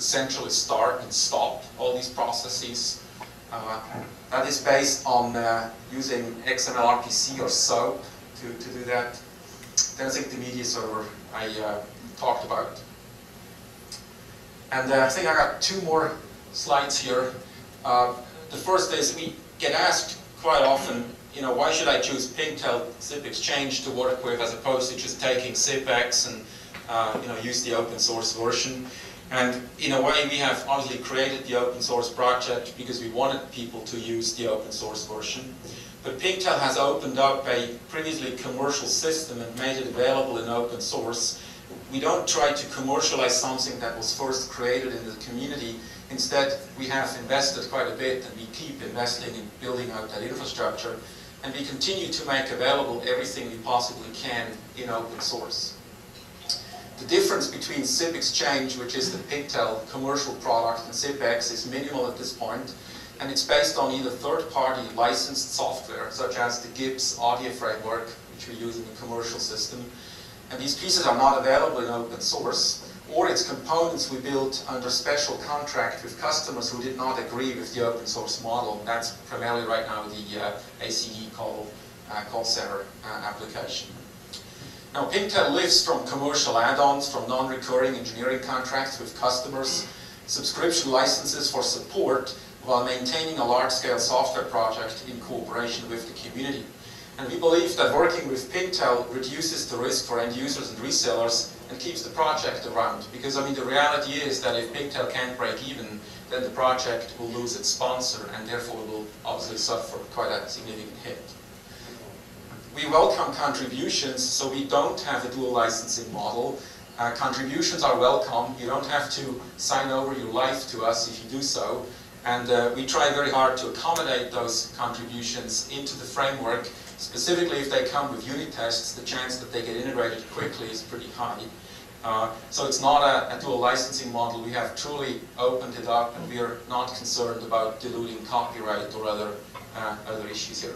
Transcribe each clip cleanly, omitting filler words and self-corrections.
essentially start and stop all these processes. That is based on using XML RPC or SOAP to do that. Then I think the media server I talked about. And I think I got two more slides here. The first is we get asked quite often, why should I choose Pinktel zip exchange to work with as opposed to just taking ZipX and use the open source version. And in a way, we have obviously created the open source project because we wanted people to use the open source version. But Pinktel has opened up a previously commercial system and made it available in open source. We don't try to commercialize something that was first created in the community. Instead, we have invested quite a bit, and we keep investing in building out that infrastructure. And we continue to make available everything we possibly can in open source. The difference between Zip Exchange, which is the Pinktel commercial product, and ZipX is minimal at this point, and it's based on either third-party licensed software, such as the Gibbs audio framework, which we use in the commercial system, and these pieces are not available in open source, or it's components we built under special contract with customers who did not agree with the open source model. That's primarily right now the ACE call center application. Now, Pinktel lives from commercial add-ons, from non-recurring engineering contracts with customers, subscription licenses for support, while maintaining a large-scale software project in cooperation with the community. And we believe that working with Pinktel reduces the risk for end users and resellers and keeps the project around. Because, the reality is that if Pinktel can't break even, then the project will lose its sponsor and therefore will obviously suffer quite a significant hit. We welcome contributions, so we don't have a dual licensing model. Contributions are welcome. You don't have to sign over your life to us if you do so. And we try very hard to accommodate those contributions into the framework. Specifically, if they come with unit tests, the chance that they get integrated quickly is pretty high. So it's not a dual licensing model. We have truly opened it up, and we are not concerned about diluting copyright or other issues here.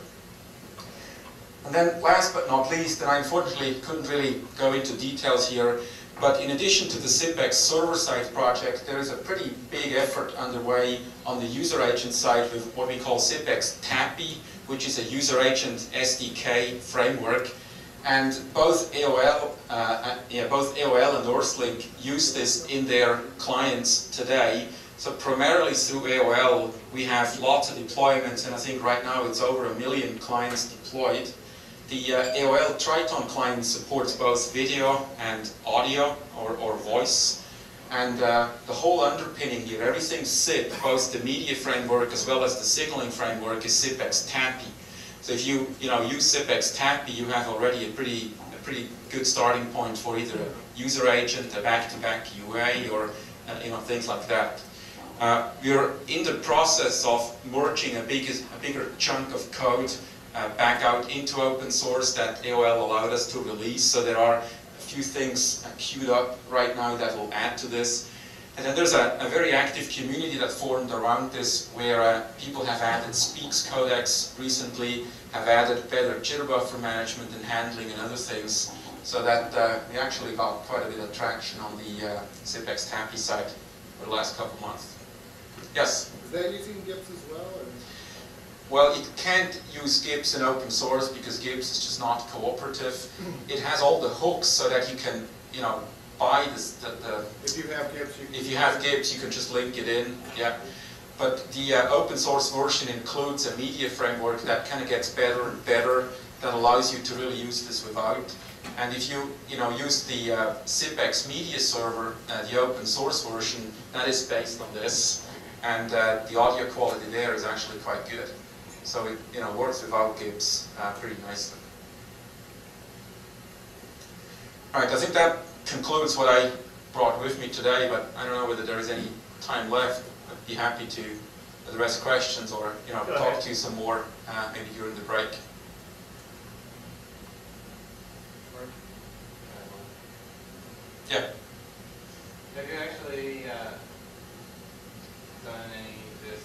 And then last but not least, and I unfortunately couldn't really go into details here, but in addition to the ZipX server-side project, there is a pretty big effort underway on the user agent side with what we call ZipX TAPI, which is a user agent SDK framework. And both AOL and Earthlink use this in their clients today. So primarily through AOL, we have lots of deployments, and I think right now it's over 1 million clients deployed. The AOL Triton client supports both video and audio or voice. And the whole underpinning here, everything's zip, both the media framework as well as the signaling framework is ZipX TAPI. So if you use ZipX TAPI, you have already a pretty good starting point for either a user agent, a back-to-back UA, or things like that. We're in the process of merging a bigger chunk of code back out into open source that AOL allowed us to release. So there are a few things queued up right now that will add to this. And then there's a very active community that formed around this, where people have added Speaks codecs recently, have added better jitter buffer management and handling and other things, so that we actually got quite a bit of traction on the ZipX TAPI side for the last couple of months. Yes? Is that using Gibbs as well? Or? Well, it can't use Gibbs in open source because Gibbs is just not cooperative. It has all the hooks so that you can, buy this. If you have Gibbs, you can just link it in. Yeah. But the open source version includes a media framework that kind of gets better and better, that allows you to really use this without. And if you use the ZipX media server, the open source version, that is based on this, and the audio quality there is actually quite good. So it works without Gibbs pretty nicely. All right, I think that concludes what I brought with me today, but I don't know whether there is any time left. I'd be happy to address questions or talk to you some more maybe during the break. Yeah. Have you actually done any of this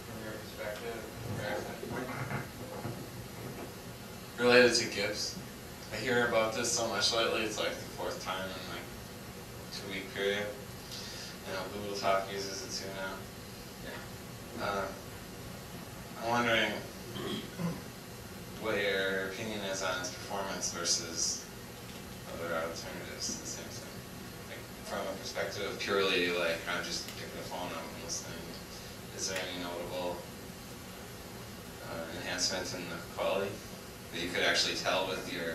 from your perspective? Related to Gibbs? I hear about this so much lately, it's like the 4th time in like a 2-week period. Talk uses it too now. I'm wondering what your opinion is on its performance versus other alternatives to the same thing. Like, from a perspective of purely like I'm just picking the phone up and listening, is there any notable enhancement in the quality that you could actually tell with your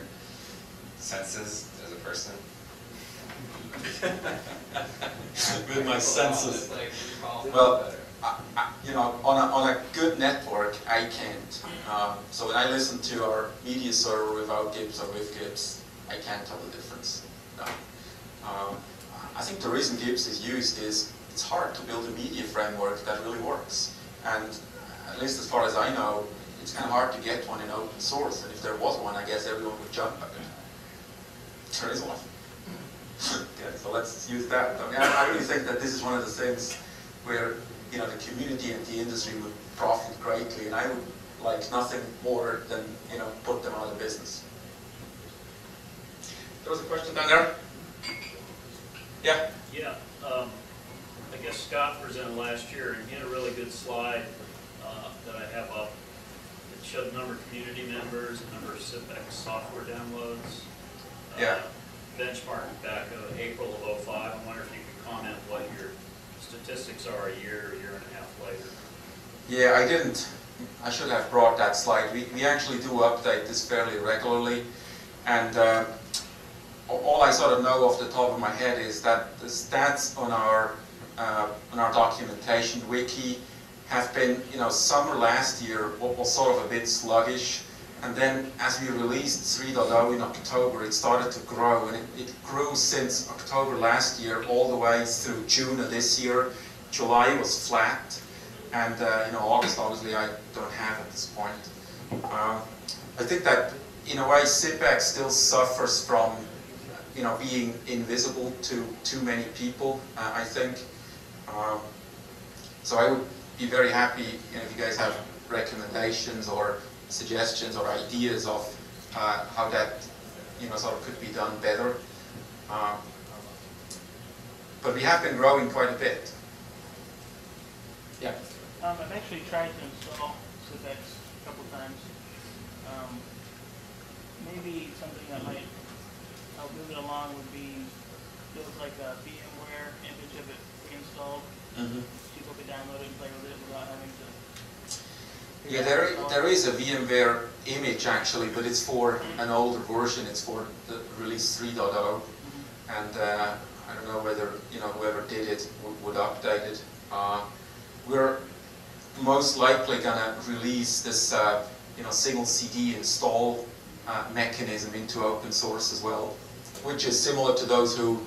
senses as a person? With my senses. Well, you know, on a good network, I can't. So when I listen to our media server without Gibbs or with Gibbs, I can't tell the difference. No. I think the reason Gibbs is used is it's hard to build a media framework that really works. And at least as far as I know, it's kind of hard to get one in open source. And if there was one, I guess everyone would jump at it. There is one. Yeah, so let's use that. I mean, I really think that this is one of the things where, you know, the community and the industry would profit greatly, and I would like nothing more than, you know, put them out of business. There was a question down there. Yeah. Yeah. I guess Scott presented last year, and he had a really good slide that I have up. It showed the number of community members, the number of CIPEX software downloads. Yeah. Benchmark back April of 05. I wonder if you could comment what your statistics are a year and a half later. Yeah, I didn't. I should have brought that slide. We actually do update this fairly regularly, and all I sort of know off the top of my head is that the stats on our documentation wiki have been, you know, summer last year was sort of a bit sluggish. And then as we released 3.0 in October, it started to grow, and it grew since October last year all the way through June of this year. July was flat, and you know, August obviously I don't have at this point. I think that in a way CIPEX still suffers from, you know, being invisible to too many people, I think. So I would be very happy, you know, if you guys have recommendations or suggestions or ideas of how that, you know, sort of could be done better. But we have been growing quite a bit. Yeah. I've actually tried to install CIPEX a couple times. Maybe something that might help move it along would be feels like a VMware image of it pre-installed. Mm-hmm. People could download it and play with it without having to. Yeah, there is a VMware image actually, but it's for an older version. It's for the release 3.0, and I don't know whether, you know, whoever did it would update it. We're most likely gonna release this, you know, single CD install mechanism into open source as well, which is similar to those who,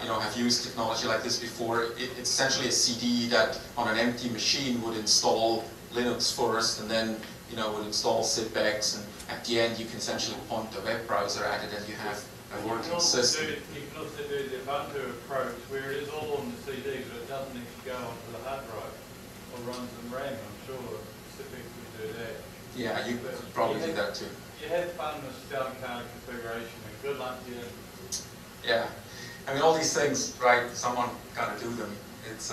you know, have used technology like this before. It's essentially a CD that on an empty machine would install Linux first, and then, you know, would install CIPEX, and at the end you can essentially point a web browser at it and you have a working system. You can also do the Ubuntu approach where it is all on the CD, but it doesn't actually go onto the hard drive or runs in RAM. I'm sure CIPEX would do that. Yeah, you could probably do that too. You had fun with selling card configuration, and good luck to you. Yeah, I mean, all these things, right, someone gotta do them. It's,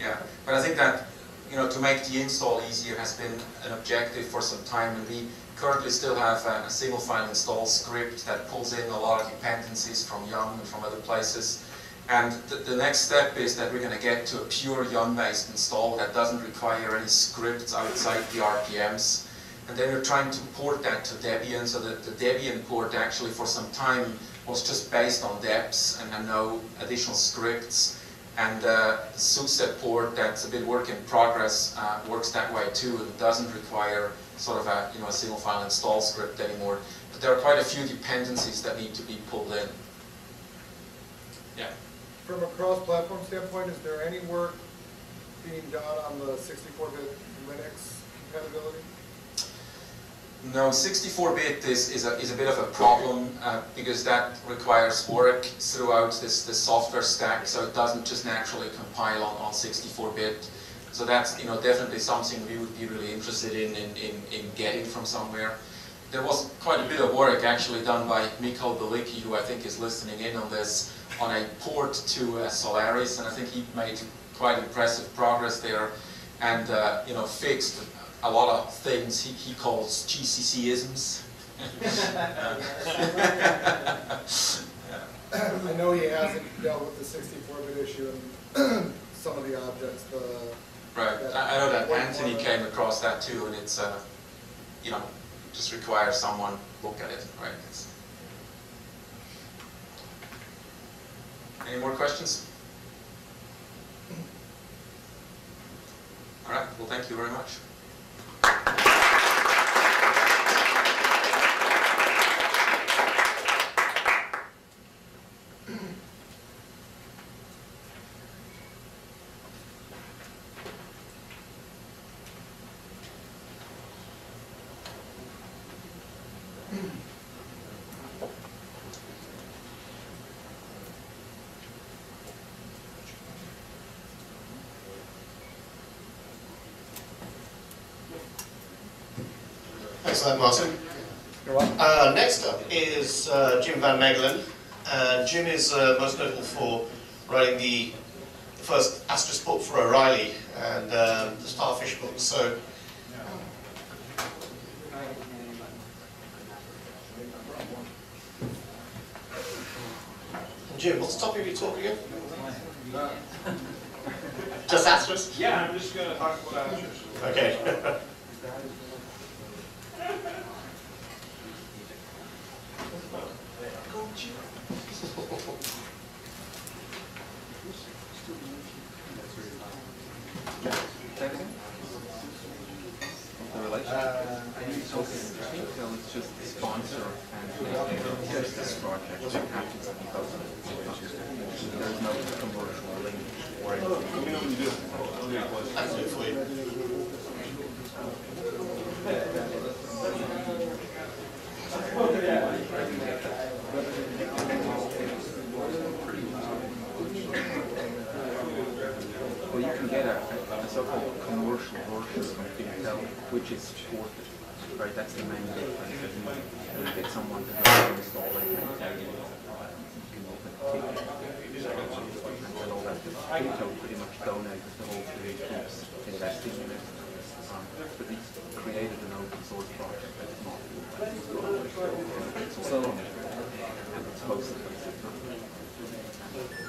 yeah, but I think that, you know, to make the install easier has been an objective for some time, and we currently still have a single file install script that pulls in a lot of dependencies from Yum and from other places. And the next step is that we're going to get to a pure Yum-based install that doesn't require any scripts outside the RPMs. And then we're trying to port that to Debian, so that the Debian port actually for some time was just based on deps and no additional scripts. And the SUSE port, that's a bit work in progress, works that way too, and doesn't require sort of a, you know, a single file install script anymore. But there are quite a few dependencies that need to be pulled in. Yeah. From a cross-platform standpoint, is there any work being done on the 64-bit Linux compatibility? No, 64-bit is a bit of a problem because that requires work throughout this software stack, so it doesn't just naturally compile on 64-bit. So that's, you know, definitely something we would be really interested in getting from somewhere. There was quite a bit of work actually done by Mikhail Belicki, who I think is listening in on this, on a port to Solaris, and I think he made quite impressive progress there, and you know, fixed a lot of things he calls GCC-isms. I know he hasn't dealt with the 64-bit issue and some of the objects. Right. I know that Anthony came across that too, and it's you know, just requires someone look at it, right? Any more questions? All right. Well, thank you very much. Thanks for that, Martin. Next up is Jim Van Megelen. Jim is most notable for writing the first Asterisk book for O'Reilly and the Starfish book. So, Jim, what's the topic of your talk again? Just Asterisk? Yeah, I'm just going to talk about Asterisk. Okay. It's just the sponsor and here's this project that happens because of it. There's no commercial link or anything. I can do it for you. Well, you can get a so-called commercial version of Intel, which is supported. Right, that's the main difference. You get someone to help you install it and tell you can open a ticket and all that. Intel pretty much donated the whole thing, keeps investing in it. But it's created an open source project that's not so and it's hosted by Citrix.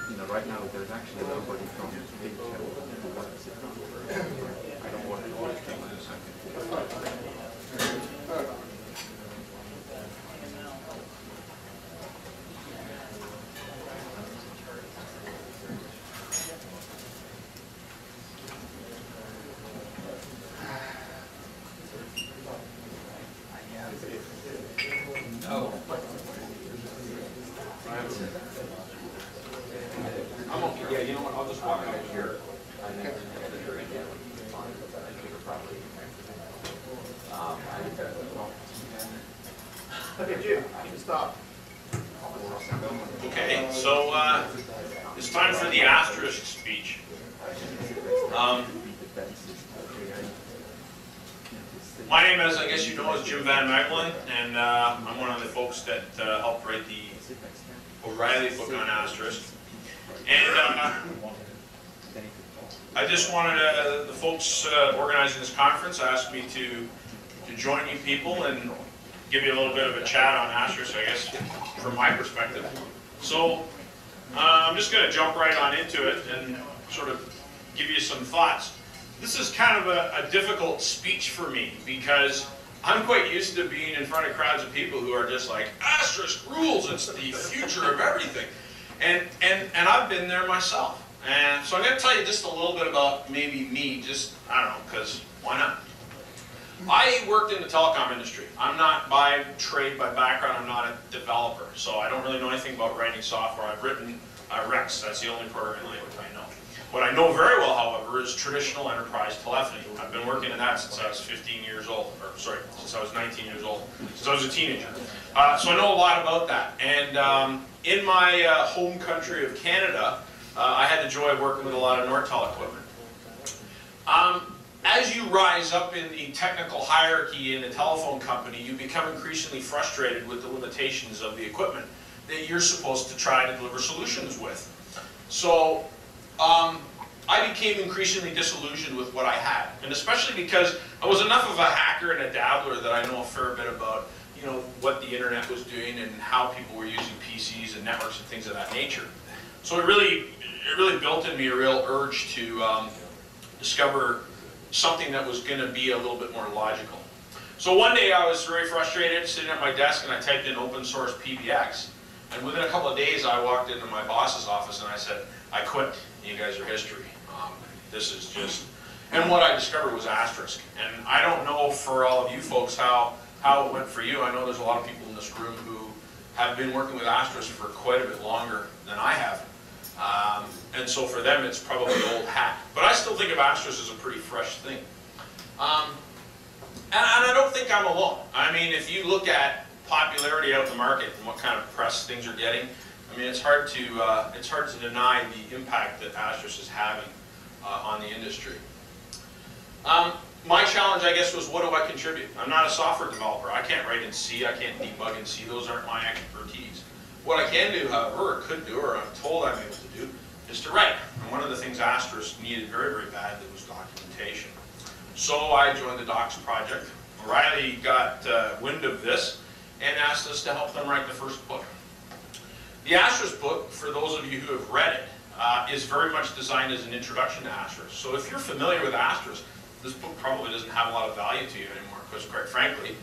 You know, right now there's actually nobody from Intel who works it. I don't work for it. I'm okay. Yeah, you know what? I'll just walk out here. Okay, Jim, you can start. Okay, so it's time for the asterisk speech. My name, as I guess you know, is Jim Van Megelen, and I'm one of the folks that helped write the O'Reilly book on asterisk. And I just wanted the folks organizing this conference asked me to join you people and give you a little bit of a chat on asterisk, I guess, from my perspective. So I'm just going to jump right on into it and sort of give you some thoughts. This is kind of a difficult speech for me because I'm quite used to being in front of crowds of people who are just like, asterisk rules, it's the future of everything. And I've been there myself. And so I'm going to tell you just a little bit about maybe me, just, I don't know, because why not? I worked in the telecom industry. I'm not by trade, by background, I'm not a developer. So I don't really know anything about writing software. I've written Rex, that's the only programming language I know. What I know very well, however, is traditional enterprise telephony. I've been working in that since I was 15 years old, or sorry, since I was 19 years old, since I was a teenager. So I know a lot about that. And in my home country of Canada, I had the joy of working with a lot of Nortel equipment. As you rise up in the technical hierarchy in a telephone company, you become increasingly frustrated with the limitations of the equipment that you're supposed to try to deliver solutions with. So I became increasingly disillusioned with what I had, and especially because I was enough of a hacker and a dabbler that I know a fair bit about, you know, what the internet was doing and how people were using PCs and networks and things of that nature. So it really built in me a real urge to discover something that was going to be a little bit more logical. So one day I was very frustrated, sitting at my desk, and I typed in open source PBX. And within a couple of days, I walked into my boss's office and I said, I quit. You guys are history. This is just... And what I discovered was Asterisk. And I don't know for all of you folks how it went for you. I know there's a lot of people in this room who have been working with Asterisk for quite a bit longer than I have. And so for them, it's probably old hat. But I still think of Asterisk as a pretty fresh thing. And I don't think I'm alone. I mean, if you look at popularity out in the market and what kind of press things are getting, I mean, it's hard to deny the impact that Asterisk is having on the industry. My challenge, I guess, was what do I contribute? I'm not a software developer. I can't write in C. I can't debug in C. Those aren't my expertise. What I can do, however, or could do, or I'm told I'm able to do, is to write. And one of the things Asterisk needed very, very badly was documentation. So I joined the Docs project. O'Reilly got wind of this and asked us to help them write the first book. The Asterisk book, for those of you who have read it, is very much designed as an introduction to Asterisk. So if you're familiar with Asterisk, this book probably doesn't have a lot of value to you anymore, because quite frankly,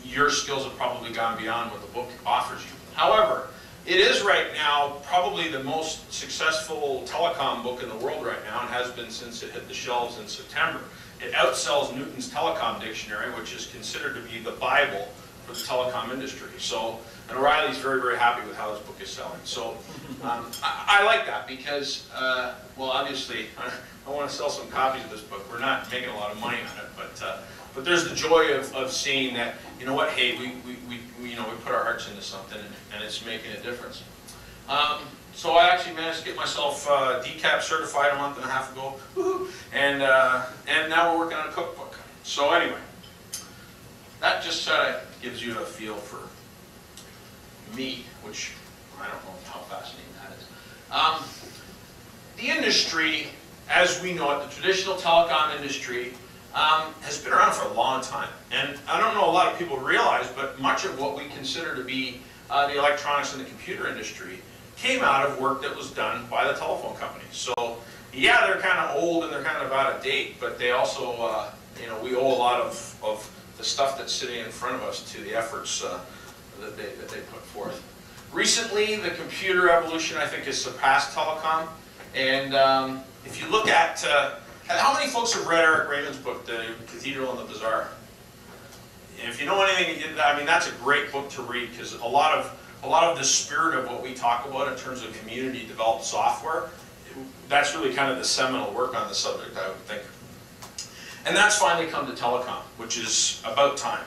your skills have probably gone beyond what the book offers you. However, it is right now probably the most successful telecom book in the world right now, and has been since it hit the shelves in September. It outsells Newton's Telecom Dictionary, which is considered to be the Bible for the telecom industry. So, and O'Reilly's very, very happy with how this book is selling. So I like that because, well, obviously, I want to sell some copies of this book. We're not making a lot of money on it, but there's the joy of seeing that, you know what, hey, we put our hearts into something and it's making a difference. So I actually managed to get myself DCAP certified a month and a half ago, and now we're working on a cookbook. So anyway, that just gives you a feel for me, which I don't know how fascinating that is. The industry, as we know it, the traditional telecom industry, has been around for a long time. And I don't know a lot of people realize, but much of what we consider to be the electronics and the computer industry came out of work that was done by the telephone companies. So yeah, they're kind of old and they're kind of out of date, but they also, we owe a lot of the stuff that's sitting in front of us to the efforts that they put forth. Recently, the computer evolution, I think, has surpassed telecom. And if you look at, how many folks have read Eric Raymond's book, The Cathedral and the Bazaar? If you know anything, I mean, that's a great book to read, because a lot of the spirit of what we talk about in terms of community-developed software, that's really kind of the seminal work on the subject, I would think. And that's finally come to telecom, which is about time.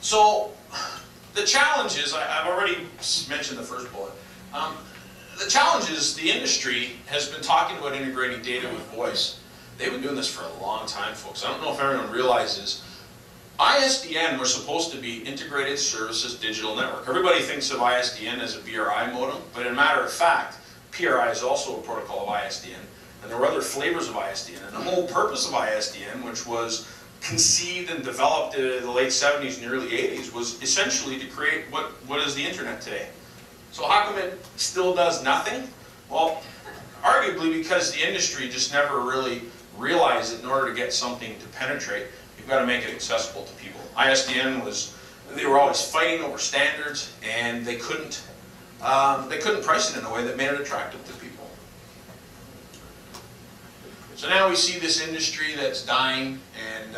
So the challenge is, I've already mentioned the first bullet. The challenge is the industry has been talking about integrating data with voice. They've been doing this for a long time, folks. I don't know if everyone realizes ISDN was supposed to be Integrated Services Digital Network. Everybody thinks of ISDN as a BRI modem, but in matter of fact, PRI is also a protocol of ISDN, and there were other flavors of ISDN. And the whole purpose of ISDN, which was conceived and developed in the late 70s and early 80s, was essentially to create what is the internet today. So how come it still does nothing? Well, arguably because the industry just never really realized that in order to get something to penetrate, you've got to make it accessible to people. ISDN they were always fighting over standards, and they couldn't price it in a way that made it attractive to people. So now we see this industry that's dying, and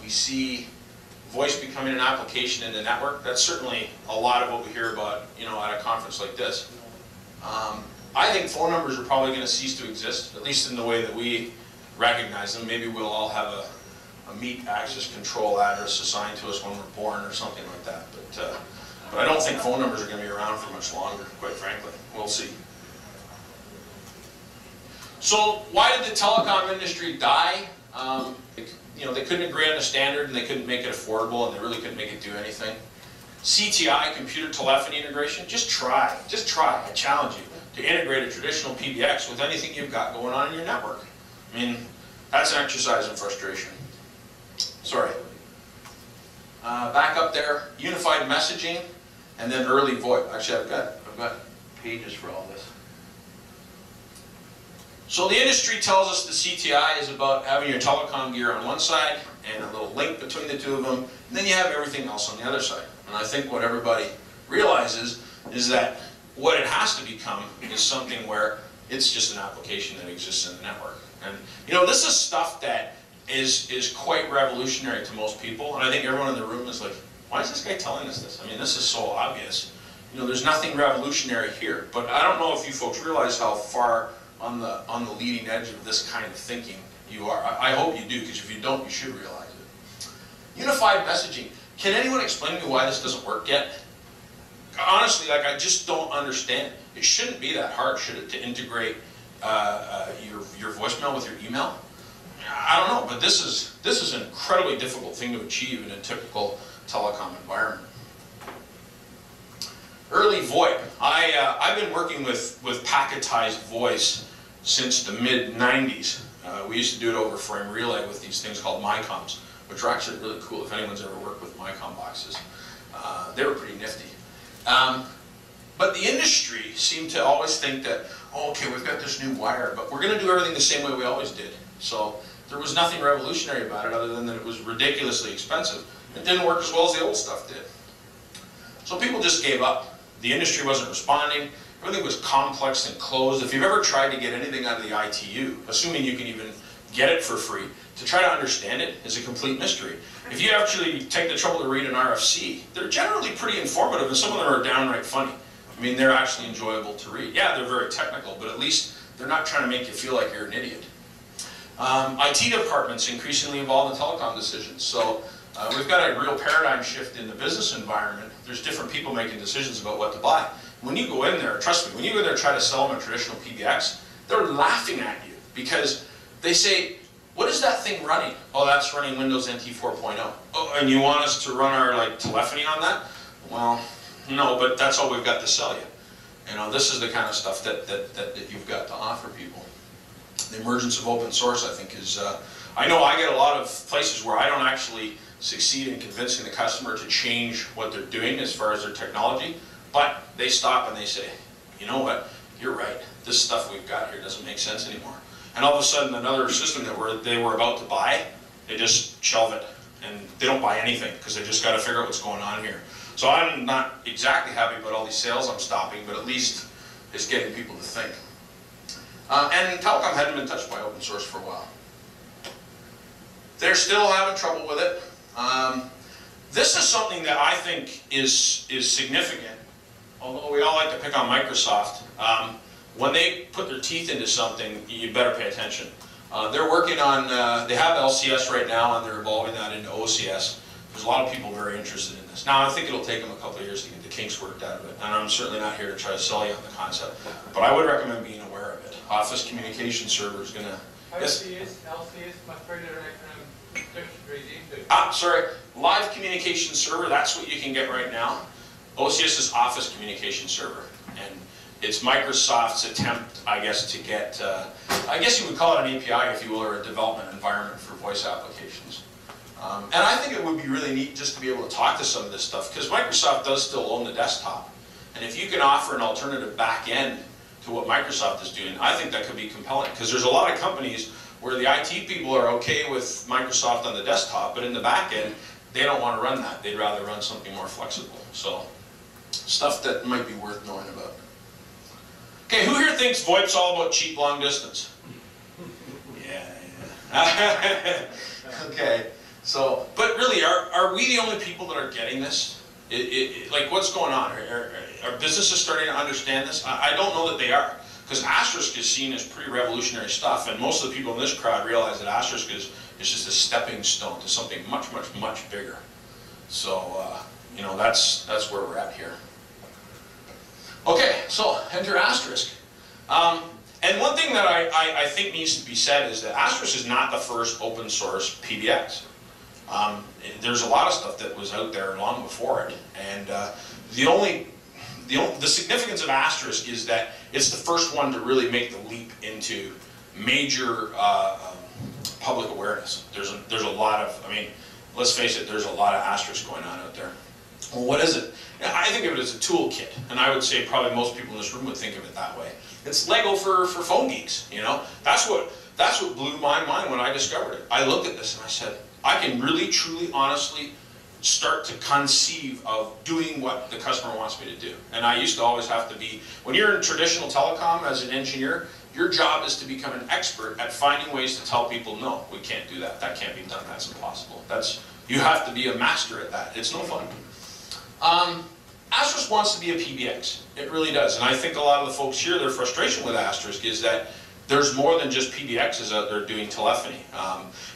we see voice becoming an application in the network. That's certainly a lot of what we hear about, at a conference like this. I think phone numbers are probably going to cease to exist, at least in the way that we recognize them. Maybe we'll all have a meet access control address assigned to us when we're born or something like that. But I don't think phone numbers are going to be around for much longer, quite frankly. We'll see. So why did the telecom industry die? They couldn't agree on the standard, and they couldn't make it affordable, and they really couldn't make it do anything. CTI, computer telephony integration, just try, I challenge you, to integrate a traditional PBX with anything you've got going on in your network. I mean, that's an exercise in frustration. Sorry. Back up there, unified messaging, and then early VoIP. Actually, I've got pages for all this. So the industry tells us the CTI is about having your telecom gear on one side and a little link between the two of them, and then you have everything else on the other side. And I think what everybody realizes is that what it has to become is something where it's just an application that exists in the network. And this is stuff that is quite revolutionary to most people, and I think everyone in the room is like, why is this guy telling us this? I mean, this is so obvious. There's nothing revolutionary here, but I don't know if you folks realize how far on the leading edge of this kind of thinking you are. I hope you do, because if you don't, you should realize it. Unified messaging. Can anyone explain to me why this doesn't work yet? Honestly, I just don't understand. It shouldn't be that hard, should it, to integrate your voicemail with your email? I don't know, but this is an incredibly difficult thing to achieve in a typical telecom environment. Early VoIP. I've been working with packetized voice since the mid-90s. We used to do it over frame relay with these things called MyComs, which are actually really cool if anyone's ever worked with MyCom boxes. They were pretty nifty. But the industry seemed to always think that, oh, okay, we've got this new wire, but we're going to do everything the same way we always did. So there was nothing revolutionary about it other than that it was ridiculously expensive. It didn't work as well as the old stuff did. So people just gave up. The industry wasn't responding. Everything was complex and closed. If you've ever tried to get anything out of the ITU, assuming you can even get it for free, to try to understand it is a complete mystery. If you actually take the trouble to read an RFC, they're generally pretty informative, and some of them are downright funny. I mean, they're actually enjoyable to read. Yeah, they're very technical, but at least they're not trying to make you feel like you're an idiot. IT departments increasingly involved in telecom decisions. So we've got a real paradigm shift in the business environment. There's different people making decisions about what to buy. When you go in there, trust me, when you go in there and try to sell them a traditional PBX, they're laughing at you because they say, what is that thing running? Oh, that's running Windows NT 4.0. Oh, and you want us to run our telephony on that? Well, no, but that's all we've got to sell you. This is the kind of stuff that you've got to offer people. The emergence of open source, I think, is, I know I get a lot of places where I don't actually succeed in convincing the customer to change what they're doing as far as their technology, but they stop and they say, you know what, you're right, this stuff we've got here doesn't make sense anymore. And all of a sudden another system that they were about to buy, they just shelve it, and they don't buy anything because they just got to figure out what's going on here. So I'm not exactly happy about all these sales I'm stopping, but at least it's getting people to think. And telecom hadn't been touched by open source for a while. They're still having trouble with it. This is something that I think is significant, although we all like to pick on Microsoft. When they put their teeth into something, you better pay attention. They're working on, they have LCS right now, and they're evolving that into OCS. There's a lot of people very interested in this. Now, I think it'll take them a couple of years to get the kinks worked out of it, and I'm certainly not here to try to sell you on the concept, but I would recommend being aware of it. Office Communication Server is going to... Yes? LCS, my friend sorry, Live Communication Server, that's what you can get right now. OCS is Office Communication Server, and it's Microsoft's attempt, I guess, to get, I guess you would call it an API, if you will, or a development environment for voice applications. And I think it would be really neat just to be able to talk to some of this stuff, because Microsoft does still own the desktop. And if you can offer an alternative back end to what Microsoft is doing, I think that could be compelling, because there's a lot of companies where the IT people are okay with Microsoft on the desktop, but in the back end, they don't want to run that. They'd rather run something more flexible. So, stuff that might be worth knowing about. Okay, who here thinks VoIP's all about cheap long distance? Yeah. Okay, so, but really, are we the only people that are getting this? Like, what's going on? Are businesses starting to understand this? I don't know that they are. Because Asterisk is seen as pretty revolutionary stuff, and most of the people in this crowd realize that Asterisk is just a stepping stone to something much, much, much bigger. So, that's where we're at here. Okay, so enter Asterisk. And one thing that I think needs to be said is that Asterisk is not the first open source PBX. There's a lot of stuff that was out there long before it, and the significance of Asterisk is that it's the first one to really make the leap into major public awareness. There's a lot of, I mean, let's face it, there's a lot of Asterisk going on out there. Well, what is it? I think of it as a toolkit, and I would say probably most people in this room would think of it that way. It's Lego for phone geeks, you know? That's what blew my mind when I discovered it. I looked at this and I said, I can really, truly, honestly start to conceive of doing what the customer wants me to do. And I used to always have to be, when you're in traditional telecom as an engineer, your job is to become an expert at finding ways to tell people, no, we can't do that. That can't be done. That's impossible. You have to be a master at that. It's no fun. Asterisk wants to be a PBX. It really does. And I think a lot of the folks here, their frustration with Asterisk is that there's more than just PBXs out there doing telephony.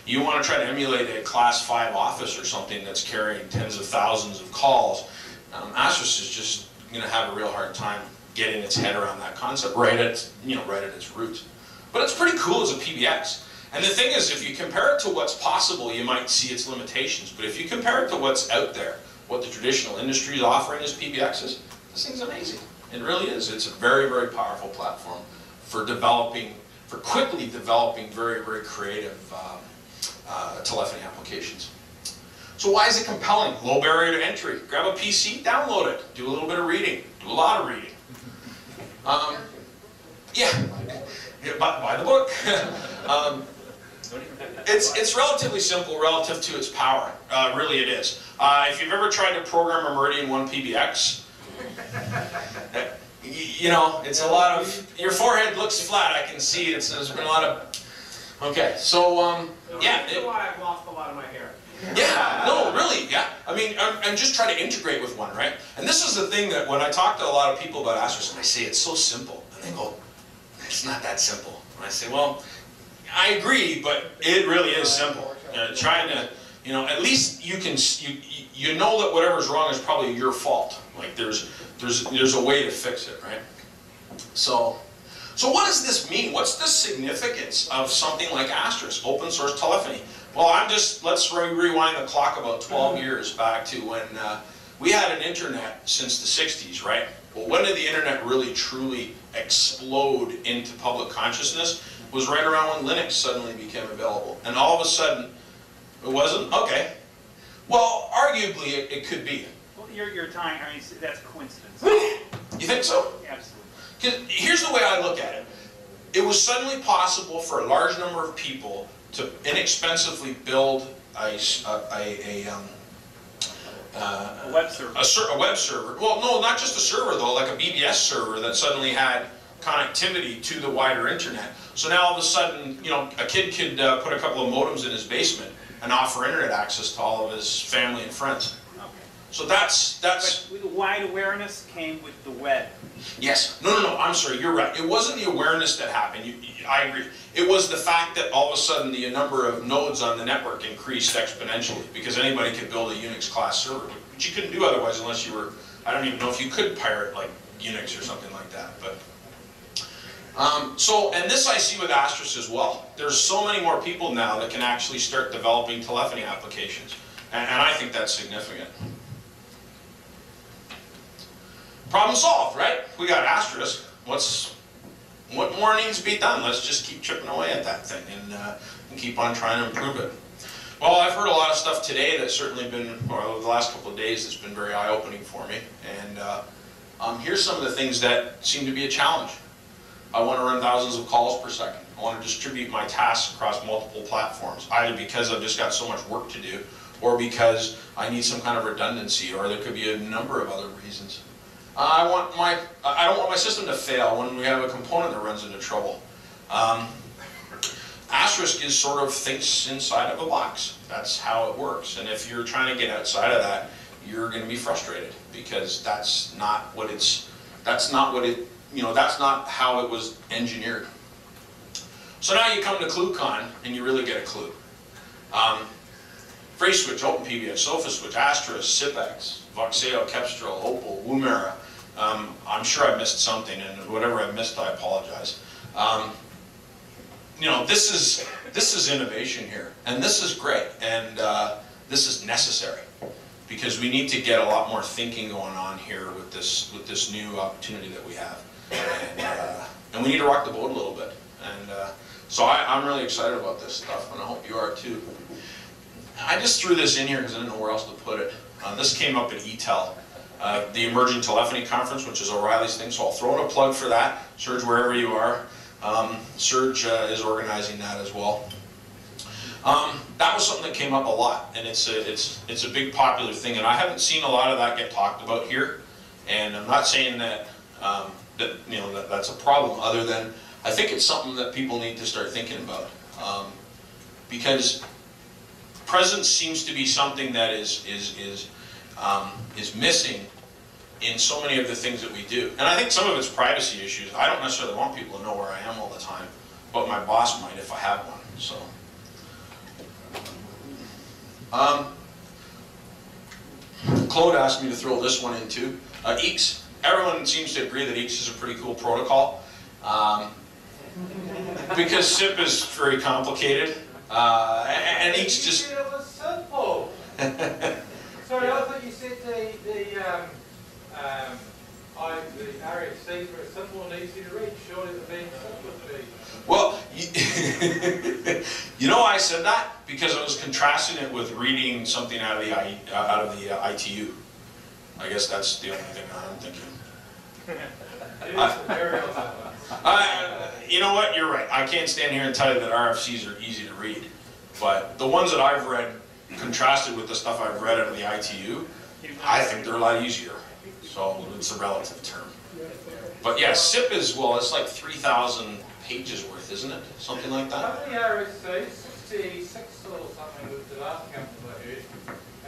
You want to try to emulate a class 5 office or something that's carrying tens of thousands of calls. Asterisk is just going to have a real hard time getting its head around that concept right at its roots. But it's pretty cool as a PBX. And the thing is, if you compare it to what's possible, you might see its limitations. But if you compare it to what's out there, what the traditional industry is offering as PBXs, this thing's amazing. It really is. It's a very, very powerful platform for quickly developing very, very creative telephony applications. So why is it compelling? Low barrier to entry. Grab a PC, download it, do a little bit of reading, do a lot of reading. Buy the book. It's relatively simple relative to its power. Really it is. If you've ever tried to program a Meridian 1 PBX, you know, it's a lot of, your forehead looks flat, I can see it, so there's been a lot of, okay, so, yeah. That's why I've lost a lot of my hair. Yeah, no, really, yeah. I mean, I'm just trying to integrate with one, right? And this is the thing that when I talk to a lot of people about Asterisk, I say it's so simple, and they go, it's not that simple. And I say, well, I agree, but it really is simple. Trying to, you know, at least you can, you know that whatever's wrong is probably your fault. Like there's a way to fix it, right? So what does this mean? What's the significance of something like Asterisk, open source telephony? Well, let's rewind the clock about 12 years back to when we had an internet since the 60s, right? Well, when did the internet really truly explode into public consciousness? Was right around when Linux suddenly became available. And all of a sudden, it wasn't? Okay. Well, arguably, it could be. Well, you're tying, I mean, that's coincidence. You think so? Absolutely. Because here's the way I look at it. It was suddenly possible for a large number of people to inexpensively build a web server. A web server. Well, no, not just a server though, like a BBS server that suddenly had connectivity to the wider internet. So now all of a sudden, you know, a kid could put a couple of modems in his basement and offer internet access to all of his family and friends. Okay. So that's. But the wide awareness came with the web. Yes. No, I'm sorry, you're right. It wasn't the awareness that happened. I agree. It was the fact that all of a sudden the number of nodes on the network increased exponentially because anybody could build a Unix class server, which you couldn't do otherwise unless you were, I don't even know if you could pirate like Unix or something like that. But and this I see with Asterisk as well. There's so many more people now that can actually start developing telephony applications. And I think that's significant. Problem solved, right? We got Asterisk. What more needs to be done? Let's just keep chipping away at that thing and keep on trying to improve it. Well, I've heard a lot of stuff today that's certainly been, or over the last couple of days, that's been very eye-opening for me. And here's some of the things that seem to be a challenge. I want to run thousands of calls per second. I want to distribute my tasks across multiple platforms, either because I've just got so much work to do, or because I need some kind of redundancy, or there could be a number of other reasons. I don't want my system to fail when we have a component that runs into trouble. Asterisk is sort of thinks inside of a box. That's how it works. And if you're trying to get outside of that, you're going to be frustrated because that's not how it was engineered. So now you come to Cluecon and you really get a clue. FreeSwitch, OpenPBX, SofaSwitch, Asterisk, Sipex, Voxeo, Kepstrel, Opal, Woomera. I'm sure I missed something, and whatever I missed, I apologize. You know, this is innovation here, and this is great, and this is necessary, because we need to get a lot more thinking going on here with this new opportunity that we have, and we need to rock the boat a little bit. And so I'm really excited about this stuff, and I hope you are too. I just threw this in here because I didn't know where else to put it. This came up at ETEL, the Emerging Telephony Conference, which is O'Reilly's thing, so I'll throw in a plug for that. Serge, wherever you are. Serge is organizing that as well. That was something that came up a lot, and it's a big popular thing, and I haven't seen a lot of that get talked about here. And I'm not saying that that's a problem, other than I think it's something that people need to start thinking about, because presence seems to be something that is missing in so many of the things that we do. And I think some of it's privacy issues. I don't necessarily want people to know where I am all the time, but my boss might if I have one. So, Claude asked me to throw this one in too. EECS. Everyone seems to agree that EECS is a pretty cool protocol, because SIP is very complicated, and EECS just. It was simple. Sorry, I thought you said the RFCs were simple and easy to read. Surely the being simple would be. Well, you know why I said that? Because I was contrasting it with reading something out of the ITU. I guess that's the only thing I'm thinking. You know what? You're right. I can't stand here and tell you that RFCs are easy to read, but the ones that I've read, contrasted with the stuff I've read out of the ITU, I think they're a lot easier. So it's a relative term. But yeah, SIP is, well, it's like 3,000 pages worth, isn't it? Something like that. How many RFCs? 66 or something was the last count I heard.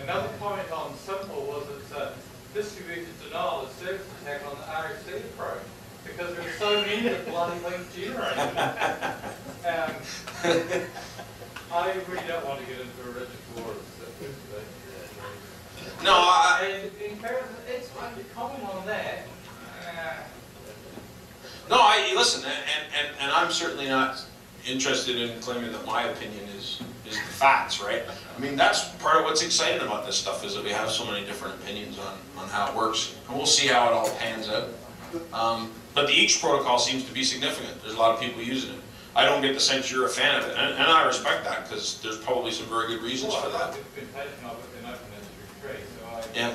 Another comment on simple was it's a distributed denial of service attack on the RFC approach, because there are so many of the bloody things generated. I really don't want to get into a rigid war of SIP. No, And in fairness, it's fun to comment on that. No, listen, and I'm certainly not interested in claiming that my opinion is the facts, right? I mean, that's part of what's exciting about this stuff, is that we have so many different opinions on how it works, and we'll see how it all pans out. But the EECS protocol seems to be significant. There's a lot of people using it. I don't get the sense you're a fan of it, and I respect that, because there's probably some very good reasons for that. It's been taken off with an open industry tree, so I, Yeah.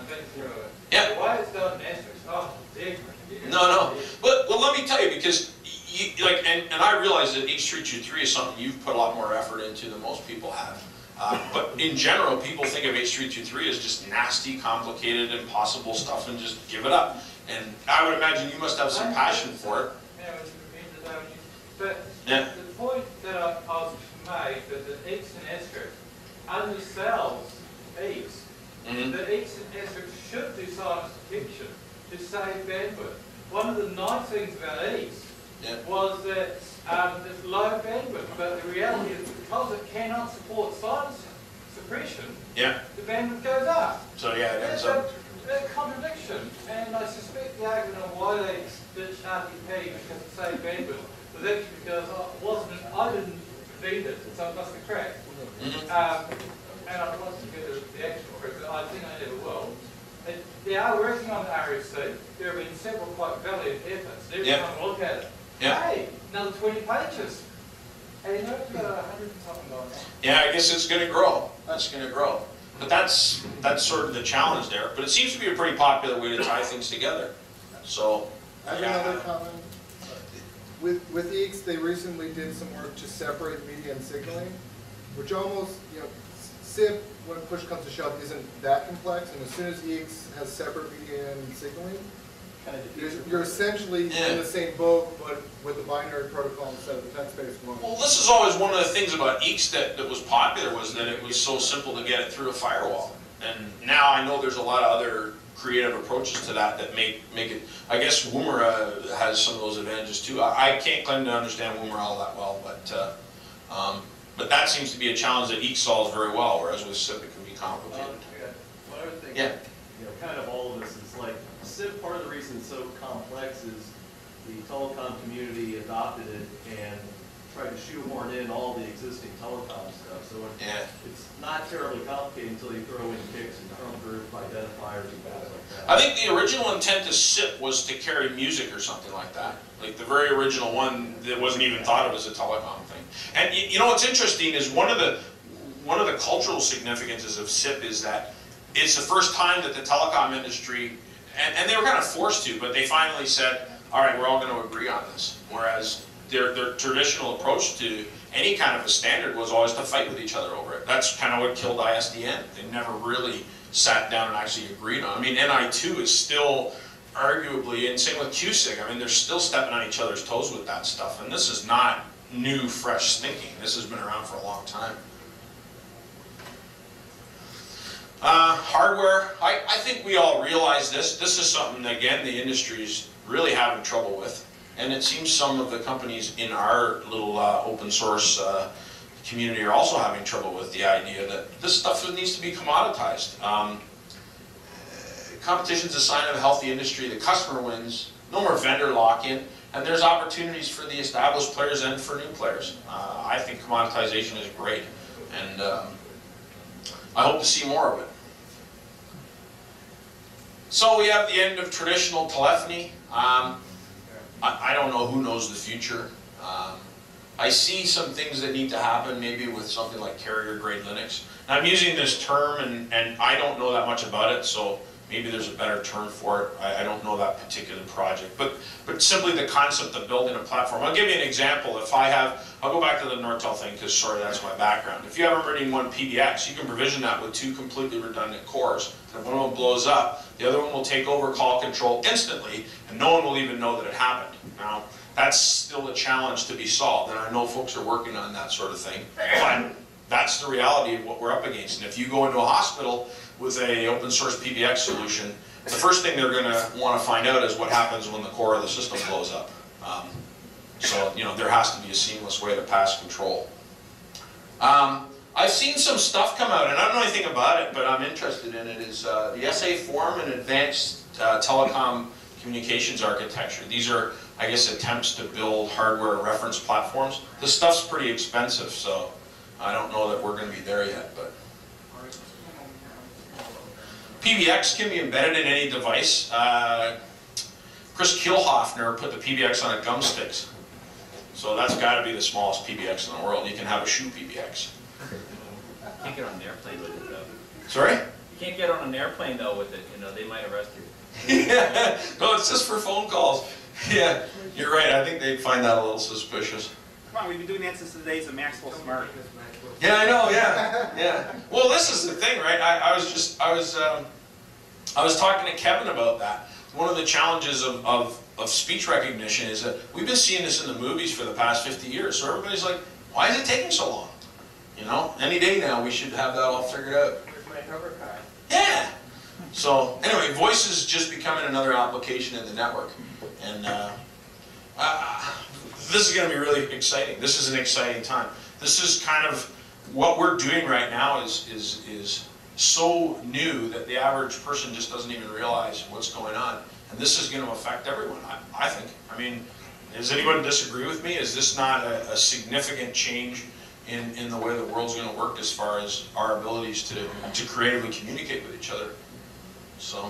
Been through it. Yeah. Why it's done asterisk? Oh, different. No. But well, let me tell you, because and I realize that H323 is something you've put a lot more effort into than most people have. But in general, people think of H323 as just nasty, complicated, impossible stuff, and just give it up. And I would imagine you must have some passion for it. But Yeah. the point that I was made that the EECS and asterisk undersells EECS. Mm-hmm. The EECS and asterisk should do silence detection to save bandwidth. One of the nice things about EECS was that it's low bandwidth, but the reality is because it cannot support silence suppression, the bandwidth goes up. So yeah, it ends That's up. a contradiction, and I suspect the argument of why they ditched RTP because it saved bandwidth was actually because I didn't feed it, so it must have cracked. And I'd like to get the actual correct, but I think I never will. They are working on the RFC. There have been several quite valiant efforts. Every time I look at it, hey, another 20 pages. And you know, it's got 100 and something on it. Yeah, I guess it's going to grow. That's going to grow. But that's sort of the challenge there. But it seems to be a pretty popular way to tie things together. So, I have another comment. With EECS, they recently did some work to separate media and signaling, which almost, SIP, when push comes to shove, isn't that complex. And as soon as EECS has separate media and signaling, you're essentially in the same boat, but with the binary protocol instead of the text-based one. well, this is always one of the things about EECS that was popular, was that it was so simple to get it through a firewall. And now I know there's a lot of other creative approaches to that make it. I guess Woomera has some of those advantages too. I can't claim to understand Woomera all that well, but that seems to be a challenge that EECS solves very well, whereas with SIP it can be complicated. One other thing, Yeah. kind of all of this is like, SIP, part of the reason it's so complex is the telecom community adopted it and tried to shoehorn in all the existing telecom stuff. So it's not terribly complicated until you throw in PICs and trunk group identifiers and things like that. I think the original intent of SIP was to carry music or something like that. Like the very original one that wasn't even thought of as a telecom thing. And you know what's interesting is one of the cultural significances of SIP is that it's the first time that the telecom industry, and they were kind of forced to, but they finally said, all right, we're all going to agree on this. Whereas their traditional approach to any kind of a standard was always to fight with each other over it. That's kind of what killed ISDN. They never really sat down and actually agreed on it. I mean, NI2 is still arguably, and same with QSIG, I mean, they're still stepping on each other's toes with that stuff. And this is not new, fresh thinking. This has been around for a long time. Hardware, I think we all realize this. This is something that, again, the industry's really having trouble with. And it seems some of the companies in our little open source community are also having trouble with the idea that this stuff needs to be commoditized. Competition's a sign of a healthy industry. The customer wins. No more vendor lock-in. And there's opportunities for the established players and for new players. I think commoditization is great. And I hope to see more of it. So we have the end of traditional telephony. I don't know who knows the future. I see some things that need to happen, maybe with something like carrier-grade Linux. Now, I'm using this term, and I don't know that much about it, so maybe there's a better term for it. I don't know that particular project. But simply the concept of building a platform. I'll give you an example. If I'll go back to the Nortel thing, because, sorry, that's my background. If you have a Meridian 1 PBX, you can provision that with 2 completely redundant cores. And if one of them blows up, the other one will take over call control instantly, and no one will even know that it happened. Now, that's still a challenge to be solved, and I know folks are working on that sort of thing, but that's the reality of what we're up against. And if you go into a hospital with an open source PBX solution, the first thing they're going to want to find out is what happens when the core of the system blows up. So, you know, there has to be a seamless way to pass control. I've seen some stuff come out, and I don't know anything about it, but I'm interested in it, is the SA Forum and Advanced Telecom Communications Architecture. These are, I guess, attempts to build hardware reference platforms. This stuff's pretty expensive, so I don't know that we're going to be there yet. But PBX can be embedded in any device. Chris Kielhoffner put the PBX on a gumsticks. So that's got to be the smallest PBX in the world. You can have a shoe PBX. You can't get on an airplane with it, though. Sorry? You can't get on an airplane, though, with it. You know, they might arrest you. Yeah. No, it's just for phone calls. Yeah, you're right. I think they'd find that a little suspicious. Come on, we've been doing that since the days of Maxwell Smart. Yeah, I know. Yeah, yeah. Well, this is the thing, right? I was talking to Kevin about that. One of the challenges of speech recognition is that we've been seeing this in the movies for the past 50 years. So everybody's like, why is it taking so long? You know, any day now we should have that all figured out. Where's my cover card? Yeah. So anyway, voice is just becoming another application in the network, and this is going to be really exciting. This is an exciting time. This is kind of what we're doing right now is so new that the average person just doesn't even realize what's going on, and this is going to affect everyone. I think. I mean, does anyone disagree with me? Is this not a significant change in the way the world's going to work as far as our abilities to creatively communicate with each other? So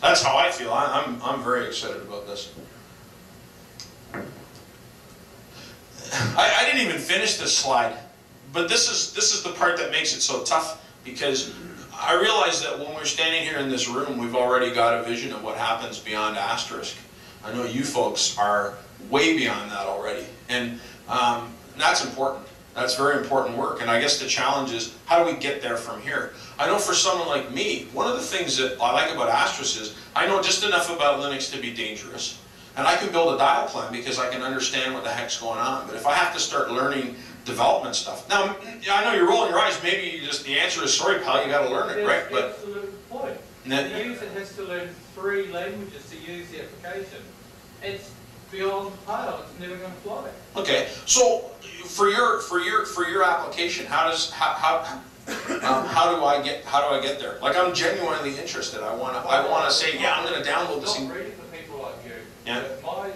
that's how I feel. I'm very excited about this. I didn't even finish this slide, but this is the part that makes it so tough, because I realize that when we're standing here in this room, we've already got a vision of what happens beyond Asterisk. I know you folks are way beyond that already, and that's important. That's very important work, and I guess the challenge is, how do we get there from here? I know for someone like me, one of the things that I like about Asterisk is I know just enough about Linux to be dangerous, and I can build a dial plan because I can understand what the heck's going on. But if I have to start learning development stuff, now I know you're rolling your eyes. Maybe you just the answer is sorry, pal, you got to learn it, right? But absolute point. The user has to learn 3 languages to use the application. It's beyond the pile. It's never going to fly. Okay, so for your application, how do I get there? Like, I'm genuinely interested. I want to say, yeah, I'm going to download this. I'm not reading for people like you. Yeah. My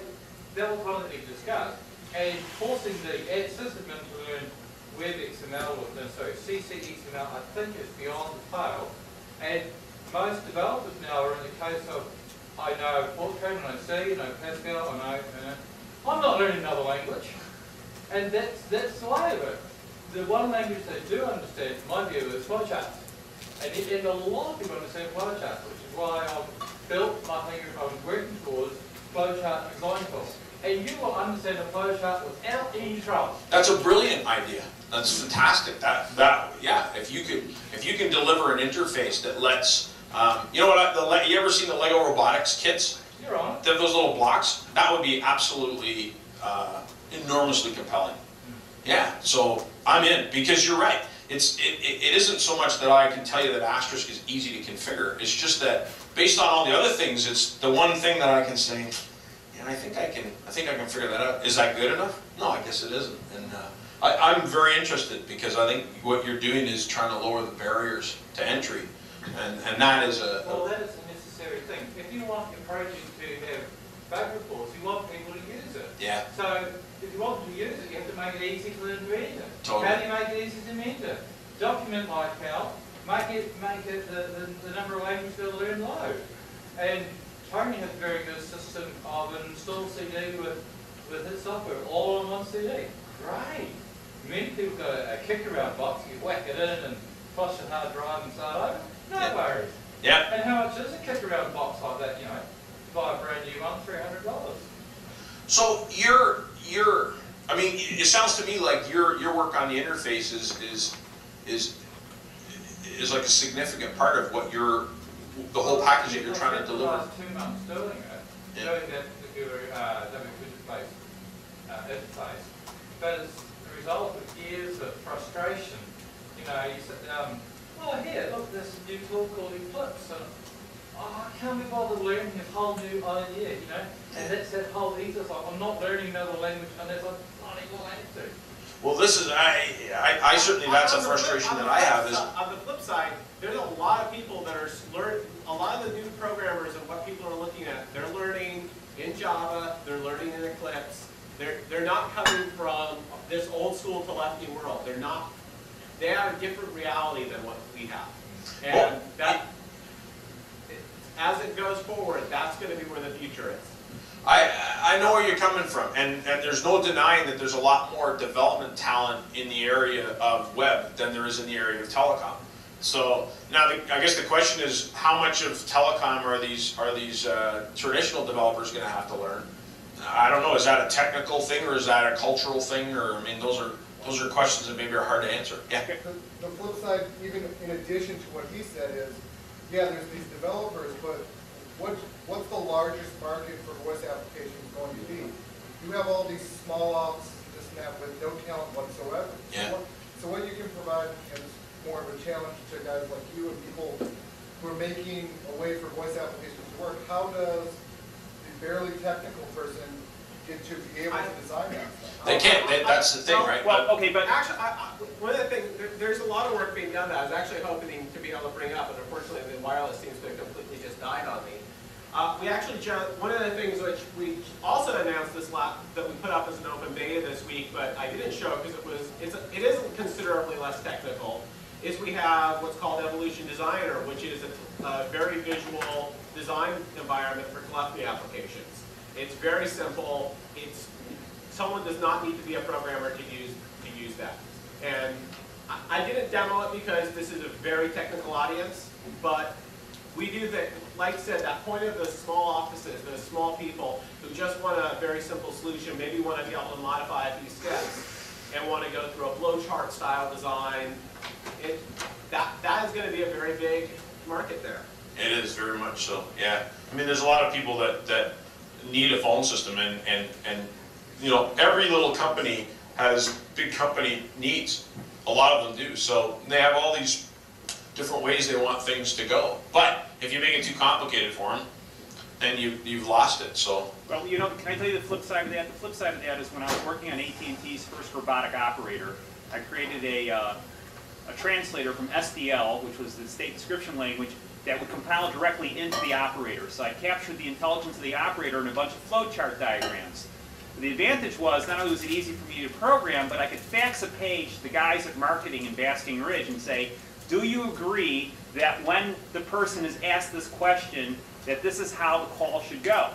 that was one that we discussed. And forcing the ad system to learn Web XML with, no, sorry, CC XML, I think is beyond the pale. And most developers now are in the case of, I know Fortran, I know C, I know Pascal, I know, I'm not learning another language. And that's the way of it. The one language they do understand, in my view, is flowcharts. And a lot of people understand flowcharts, which is why I've built my thing I was working towards flowchart design tools. And you will understand a flowchart without any trouble. That's a brilliant idea. That's fantastic. Yeah. If you can deliver an interface that lets, you know what? You ever seen the Lego robotics kits? You're on. Those little blocks. That would be absolutely enormously compelling. Yeah. So I'm in, because you're right. It isn't so much that I can tell you that Asterisk is easy to configure. It's just that based on all the other things, it's the one thing that I can say. I think I can figure that out. Is that good enough? No, I guess it isn't. And I'm very interested, because I think what you're doing is trying to lower the barriers to entry, and that is a. Well, that is a necessary thing. If you want your project to have bug reports, you want people to use it. Yeah. So if you want them to use it, you have to make it easy for them to read it. Totally. How do you make it easy to enter? Document like how, make it the number of languages they'll learn low. And Tony has a very good system of an install CD with his software all on one CD. Great. Many people got a kick around box, you whack it in and flush the hard drive and start over. No worries. Yeah. And how much is a kick around box like that, you know? Buy a brand new one, $300. So I mean, it sounds to me like your work on the interfaces is like a significant part of what the whole package that you're trying to deliver. I spent the last 2 months doing it, doing that particular interface. But as a result of years of frustration, you know, you sit down, oh here, look, there's a new tool called Eclipse, and oh, I can't be bothered learning a whole new idea, you know? And that's that whole ethos, like, I'm not learning another language unless I bloody well have to. Well, this is, I certainly, that's a frustration that I have is. On the flip side, there's a lot of people that are learning, a lot of the new programmers and what people are looking at, they're learning in Java, they're learning in Eclipse. They're not coming from this old school telephony world. They have a different reality than what we have. And as it goes forward, that's going to be where the future is. I know where you're coming from, and there's no denying that there's a lot more development talent in the area of web than there is in the area of telecom. So now I guess the question is, how much of telecom are these traditional developers going to have to learn? I don't know. Is that a technical thing, or is that a cultural thing? Or I mean, those are questions that maybe are hard to answer. Yeah. The flip side, even in addition to what he said, is yeah, there's these developers, but what's the largest market for voice applications going to be? You have all these small ops, this and that, with no talent whatsoever. Yeah. So what you can provide is more of a challenge to guys like you and people who are making a way for voice applications to work. How does the barely technical person get to be able to design that stuff? They can't. That's the thing, right? Well, okay, but actually, one of the things, there's a lot of work being done that I was actually hoping to be able to bring up, and unfortunately the wireless seems to have completely just died on me. We actually one of the things which we also announced that we put up as an open beta this week, but I didn't show because it isn't considerably less technical, is we have what's called Evolution Designer, which is a very visual design environment for telephony applications. It's very simple. Someone does not need to be a programmer to use that. And I didn't demo it because this is a very technical audience, but we do that, like I said, that point of those small offices, those small people who just want a very simple solution, maybe want to be able to modify a few steps and want to go through a flowchart style design. That is going to be a very big market there. It is very much so. Yeah. I mean, there's a lot of people that need a phone system, and you know, every little company has big company needs. A lot of them do. So they have all these different ways they want things to go. But if you make it too complicated for them, then you've lost it. So. Well, you know, can I tell you the flip side of that? The flip side of that is when I was working on AT&T's first robotic operator, I created a translator from SDL, which was the state description language, that would compile directly into the operator. So I captured the intelligence of the operator in a bunch of flowchart diagrams. The advantage was not only was it easy for me to program, but I could fax a page to the guys at marketing in Basking Ridge and say, do you agree that when the person is asked this question, that this is how the call should go?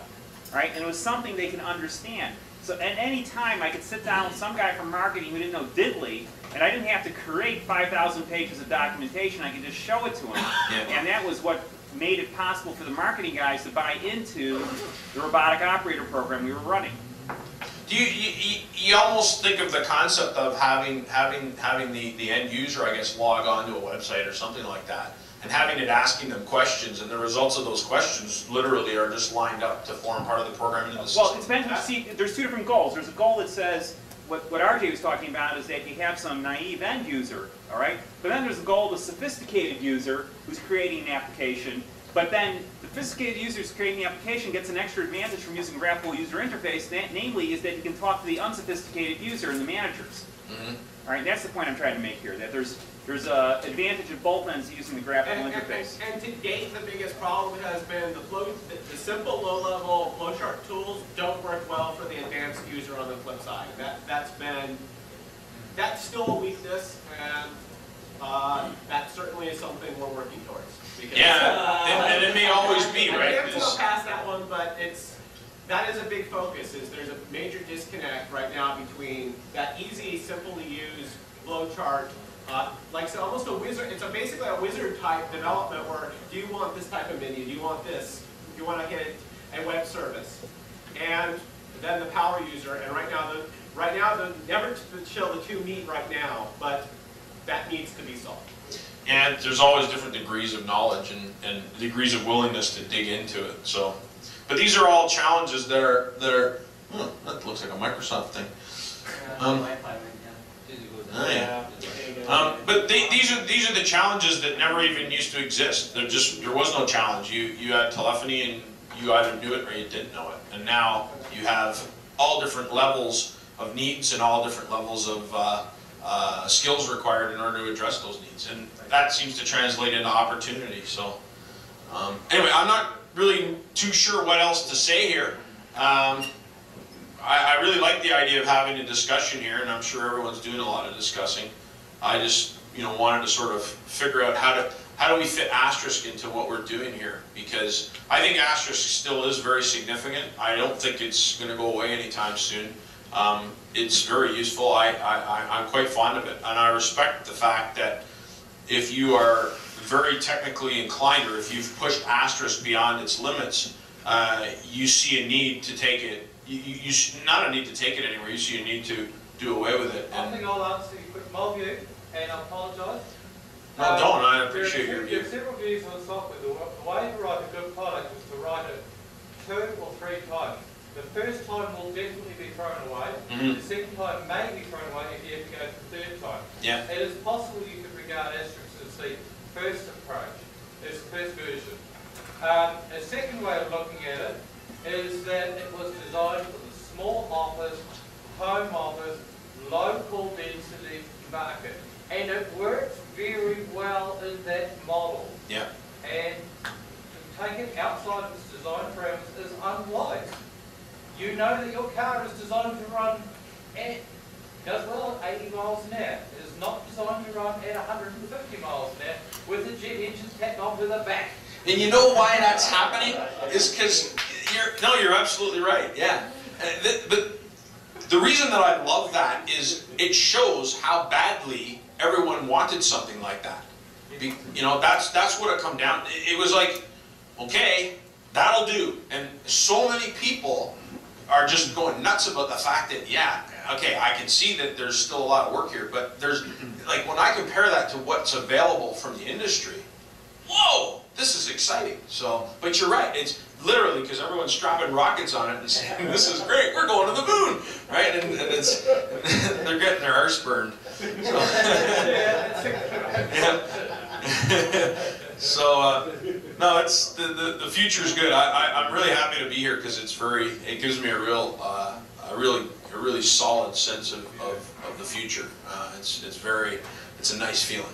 Right? And it was something they can understand. So at any time, I could sit down with some guy from marketing who didn't know diddly, and I didn't have to create 5,000 pages of documentation. I could just show it to him. And that was what made it possible for the marketing guys to buy into the robotic operator program we were running. Do you almost think of the concept of having the end user, I guess, log on to a website or something like that, and having it asking them questions, and the results of those questions literally are just lined up to form part of the program into the system? Well, it depends. See, there's two different goals. There's a goal that says, what RJ was talking about is that you have some naive end user, all right? But then there's the goal of a sophisticated user who's creating an application. But then the sophisticated user who's creating the application gets an extra advantage from using a graphical user interface, namely is that you can talk to the unsophisticated user and the managers. All right, that's the point I'm trying to make here, that there's an advantage at both ends using the graphical interface. And to date, the biggest problem has been the simple low-level flowchart tools don't work well for the advanced user on the flip side. That's still a weakness, and that certainly is something we're working towards. Because, and it may always be, right? I have to go past that one, but that is a big focus. There's a major disconnect right now between that easy, simple to use flowchart, like so almost a wizard. It's basically a wizard type development where do you want this type of menu? Do you want this? Do you want to hit a web service? And then the power user. And right now never shall the two meet right now, but that needs to be solved. And there's always different degrees of knowledge and degrees of willingness to dig into it. So, but these are all challenges that are that looks like a Microsoft thing. But these are the challenges that never even used to exist. There was no challenge. You had telephony and you either knew it or you didn't know it. And now you have all different levels of needs and all different levels of skills required in order to address those needs, and that seems to translate into opportunity. So anyway, I'm not really too sure what else to say here. I really like the idea of having a discussion here, and I'm sure everyone's doing a lot of discussing. I just wanted to sort of figure out how do we fit Asterisk into what we're doing here, because I think Asterisk still is very significant. I don't think it's going to go away anytime soon. It's very useful. I'm quite fond of it, and I respect the fact that if you are very technically inclined, or if you've pushed Asterisk beyond its limits, you see a need to take it. You not a need to take it anywhere. You see a need to do away with it. I think I'll answer my view, and I apologise. No, don't. I appreciate your view. There are several views on software. The way to write a good product is to write it 2 or 3 times. The first time will definitely be thrown away. The second time may be thrown away if you have to go to the 3rd time. It is possible you could regard Asterisk as the first approach, as the first version. A second way of looking at it is that it was designed for the small office, home office, local density market. And it works very well in that model. And to take it outside of its design parameters is unwise. You know that your car is designed to run does well at 80 miles an hour. It is not designed to run at 150 miles an hour with the jet engine tapped onto the back. And you know why that's happening? Is because you're absolutely right. But the reason that I love that is it shows how badly everyone wanted something like that. That's what it come down. It was like, okay, that'll do. And so many people are just going nuts about the fact that, okay, I can see that there's still a lot of work here, but there's, like, when I compare that to what's available from the industry, whoa, this is exciting. So, but you're right, it's literally because everyone's strapping rockets on it and saying, this is great, we're going to the moon, right? And they're getting their arse burned. So, no, it's the future's good. I'm really happy to be here because it gives me a really solid sense of the future. It's a nice feeling.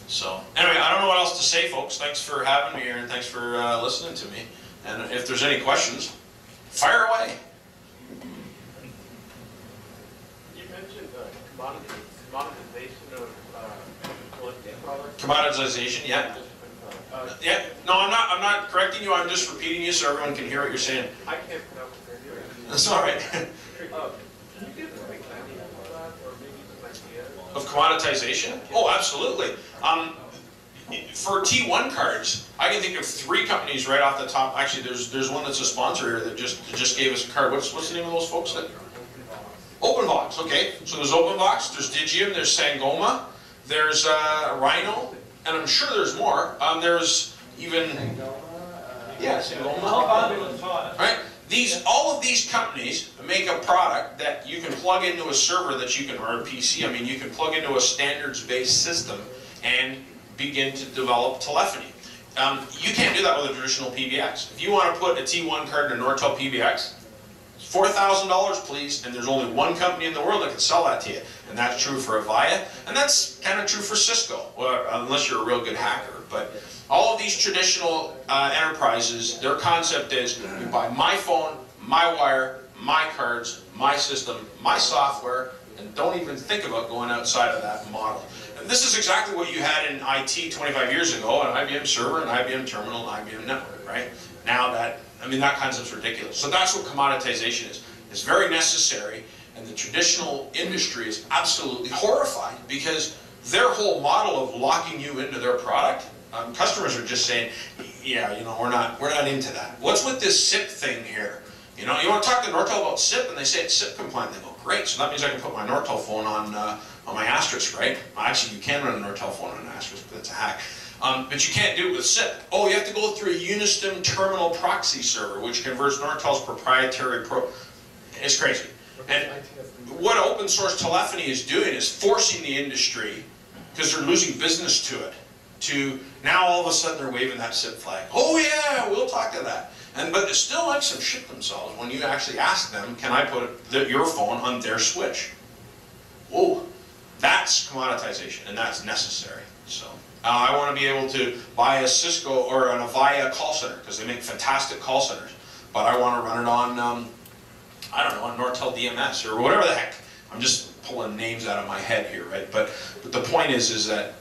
So anyway, I don't know what else to say, folks. Thanks for having me here, and thanks for listening to me. And if there's any questions, fire away. monetization of collecting products? Commoditization, yeah. Yeah, no, I'm not correcting you, I'm just repeating you so everyone can hear what you're saying. I can't pronounce it. That's all right. Can you give some examples of that, or maybe some ideas? Of commoditization? Oh, absolutely. For T1 cards, I can think of 3 companies right off the top. Actually, there's one that's a sponsor here that just gave us a card. What's the name of those folks? OpenBox, okay. So there's OpenBox, there's Digium, there's Sangoma, there's Rhino, and I'm sure there's more. There's even, yeah, Sangoma. Right? All of these companies make a product that you can plug into a server that you can, or a PC, I mean, you can plug into a standards-based system and begin to develop telephony. You can't do that with a traditional PBX. If you want to put a T1 card in a Nortel PBX, it's $4,000 please, and there's only one company in the world that can sell that to you. And that's true for Avaya, and that's kind of true for Cisco, unless you're a real good hacker. But all of these traditional enterprises, their concept is you buy my phone, my wire, my cards, my system, my software, and don't even think about going outside of that model. And this is exactly what you had in IT 25 years ago, an IBM server, an IBM terminal, an IBM network, right? Now that concept's ridiculous. So that's what commoditization is. It's very necessary, and the traditional industry is absolutely horrified because their whole model of locking you into their product, customers are just saying, yeah, you know, we're not into that. What's with this SIP thing here? You know, you want to talk to Nortel about SIP, and they say it's SIP compliant. They go, great, so that means I can put my Nortel phone on my Asterisk, right? Well, actually, you can run a Nortel phone on an Asterisk, but that's a hack. But you can't do it with SIP. Oh, you have to go through a Unistem terminal proxy server, which converts Nortel's proprietary It's crazy. And what open source telephony is doing is forcing the industry, because they're losing business to it, to now all of a sudden they're waving that SIP flag. Oh yeah, we'll talk to that. But they still like some shit themselves when you actually ask them, can I put your phone on their switch? Whoa, that's commoditization, and that's necessary. So I want to be able to buy a Cisco or an Avaya call center, because they make fantastic call centers, but I want to run it on, I don't know, on Nortel DMS or whatever the heck. I'm just pulling names out of my head here, right? But the point is that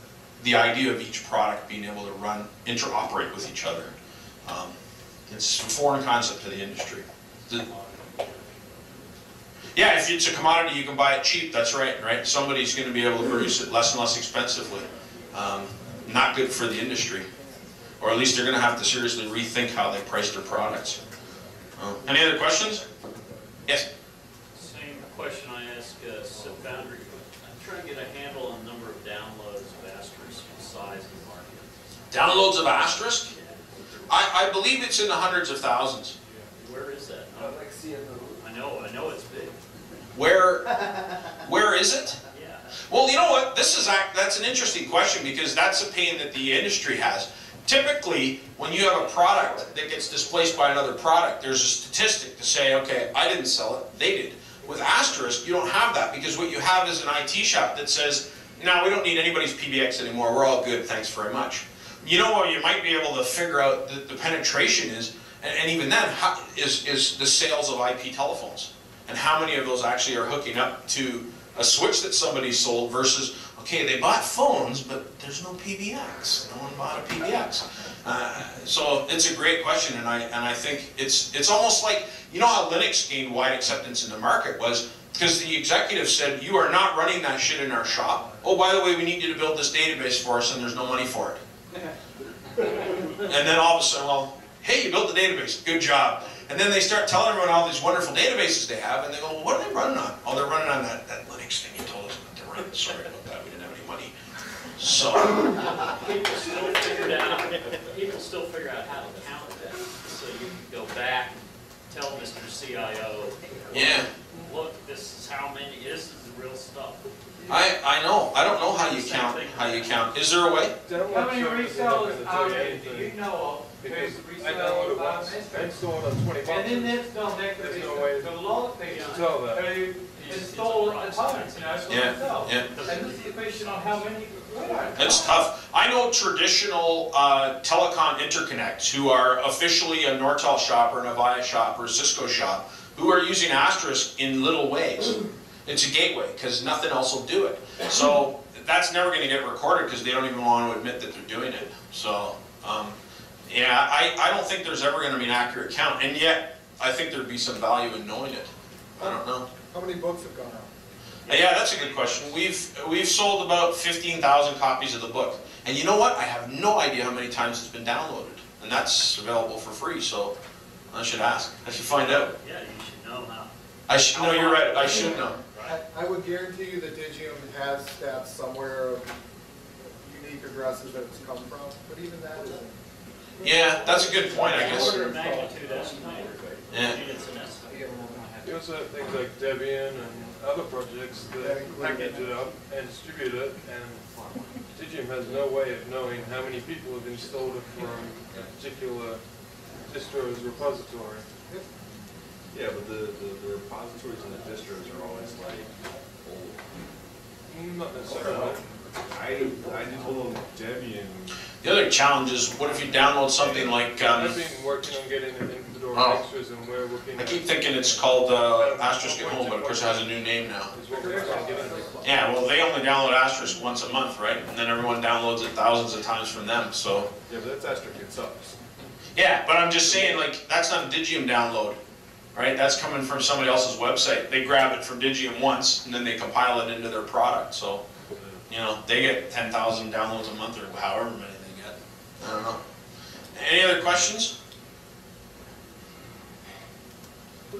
the idea of each product being able to interoperate with each other. It's a foreign concept to the industry. Yeah, if it's a commodity, you can buy it cheap, that's right? Somebody's going to be able to produce it less and less expensively. Not good for the industry. Or at least they're going to have to seriously rethink how they price their products. Any other questions? Yes? Same question I asked SIP Foundry. I'm trying to get a handle on the number of downloads of Asterisk and size of the market. Downloads of Asterisk? I believe it's in the hundreds of thousands. Where is that? I know it's big. Where is it? Yeah. Well, you know what? That's an interesting question, because that's a pain that the industry has. Typically, when you have a product that gets displaced by another product, there's a statistic to say, okay, I didn't sell it, they did. With Asterisk, you don't have that, because what you have is an IT shop that says, no, we don't need anybody's PBX anymore, we're all good, thanks very much. You know what you might be able to figure out the penetration is, and even then, is the sales of IP telephones. And how many of those actually are hooking up to a switch that somebody sold versus, okay, they bought phones, but there's no PBX. No one bought a PBX. So it's a great question, and I think it's almost like, you know how Linux gained wide acceptance in the market was because the executive said, you are not running that shit in our shop. Oh, by the way, we need you to build this database for us, and there's no money for it. And then all of a sudden, well, hey, you built the database, good job. And then they start telling everyone all these wonderful databases they have, and they go, well, what are they running on? Oh, they're running on that Linux thing you told us what they're running. Sorry about that, we didn't have any money. So. People still figure out how to count that. So you can go back and tell Mr. CIO, yeah, look, this is how many, this is the real stuff. I know. I don't know how you count. Is there a way? How many resellers out there do you know of? Because I downloaded it once. I installed it on 20 bucks. And then that's not that There's no way to a lot of people to tell that. who install a phone, you know, for themselves. Yeah. And this is a question on how many. It's tough. I know traditional telecom interconnects who are officially a Nortel shop or an Avaya shop or a Cisco shop who are using Asterisk in little ways. It's a gateway, because nothing else will do it. So that's never going to get recorded because they don't even want to admit that they're doing it. So yeah, I don't think there's ever going to be an accurate count, and yet I think there'd be some value in knowing it. I don't know. How many books have gone out? Yeah, that's a good question. We've sold about 15,000 copies of the book, and you know what? I have no idea how many times it's been downloaded, and that's available for free. So I should ask. I should find out. Yeah, you should know how. I should know. You're right. I should know. I would guarantee you that Digium has stats somewhere of unique addresses that it's come from, but even that isn't. Yeah, that's a good point, I guess. Order of magnitude estimate. Yeah. It's an estimate. You also have things like Debian and other projects that package it up and distribute it, and Digium has no way of knowing how many people have installed it from a particular distro's repository. Yeah, but the repositories and the distros are always like old. Not necessarily. I do pull Debian. The other challenge is, what if you download something like... I've been working on getting it into the door extras, and we're looking I keep thinking it's called Asterisk at Home, but of course it has a new name now. Yeah, well, they only download Asterisk once a month, right? And then everyone downloads it thousands of times from them, so... Yeah, but that's Asterisk itself. Yeah, but I'm just saying, like, that's not a Digium download, right? That's coming from somebody else's website. They grab it from Digium once, and then they compile it into their product, so... You know, they get 10,000 downloads a month, or however many they get. I don't know. Any other questions?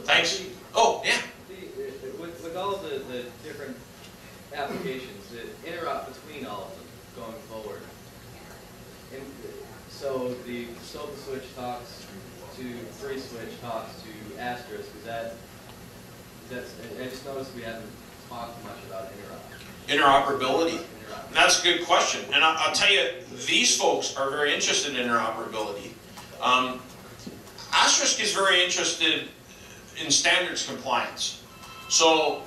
Thanks. Oh, yeah. With all of the different applications, the interop between all of them going forward. And so the SOPA switch talks to free switch talks to Asterisk. I just noticed we haven't talked much about interop. Interoperability. And that's a good question. And I'll tell you, these folks are very interested in interoperability. Asterisk is very interested in standards compliance. So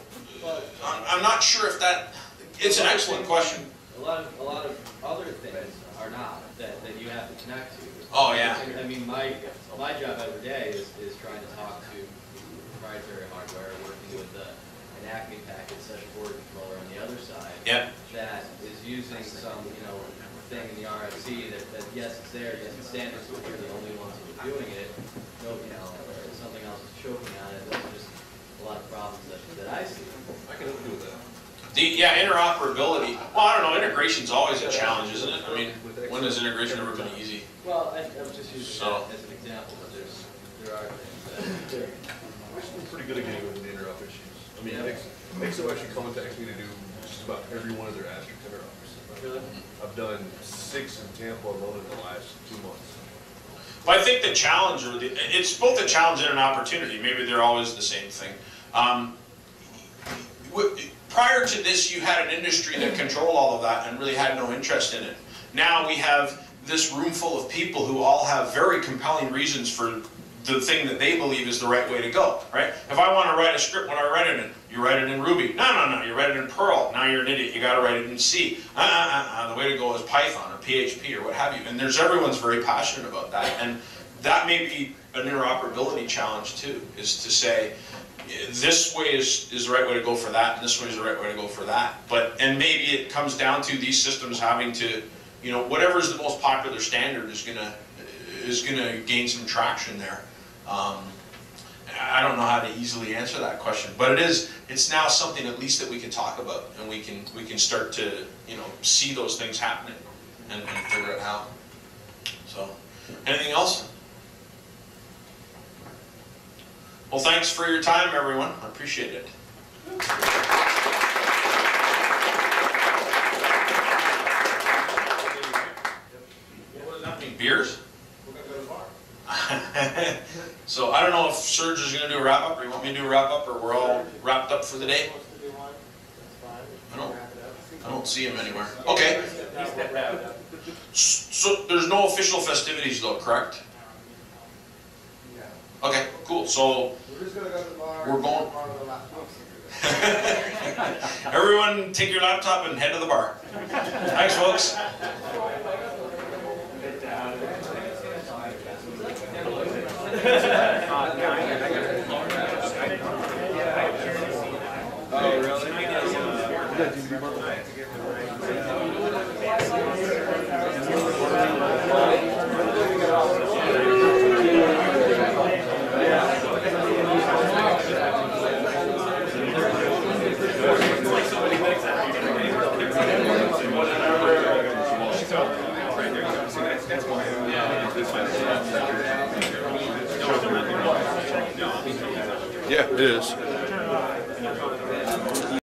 I'm not sure if that, it's an excellent question. A lot of other things are not, that you have to connect to. Oh, yeah. I mean, my job every day is trying to talk to proprietary hardware, working with an Acme package session forward controller on the other side. Yep. That is using some, thing in the RFC that yes, it's there, yes, it's standards, but we're the only ones who are doing it. No, something else is choking on it. Those are just a lot of problems that I see. I can help you with that. Yeah, interoperability. Well, I don't know, integration's always a challenge, isn't it? I mean, when has integration ever been easy? Well, I was just using that as an example, but there are things that... We've been pretty good at getting over the interop issues. I mean, XO actually contacts me to do just about every one of their Asterisk interops. I've done 6 in Tampa alone in the last 2 months. Well, I think the challenge, it's both a challenge and an opportunity. Maybe they're always the same thing. Prior to this, you had an industry that controlled all of that and really had no interest in it. Now we have this room full of people who all have very compelling reasons for the thing that they believe is the right way to go, right? If I want to write a script, what do I write it in? You write it in Ruby. No, you write it in Perl. Now you're an idiot. You got to write it in C. The way to go is Python or PHP or what have you. And everyone's very passionate about that. And that may be an interoperability challenge too, is to say, this way is the right way to go for that, and this way is the right way to go for that. And maybe it comes down to these systems having to, whatever is the most popular standard is gonna gain some traction there. I don't know how to easily answer that question, but it's now something at least that we can talk about, and we can start to see those things happening and figure out how. So, anything else? Well, thanks for your time, everyone. I appreciate it. What does that mean? Beers? We're going to go to the bar. So I don't know if Serge is going to do a wrap-up, or you want me to do a wrap-up, or we're all wrapped up for the day? I don't see him anywhere. Okay. So there's no official festivities though, correct? Okay, cool. So we're just going to go to the bar. We're going. Everyone take your laptop and head to the bar. Thanks, folks. Oh, really? Yeah, it is.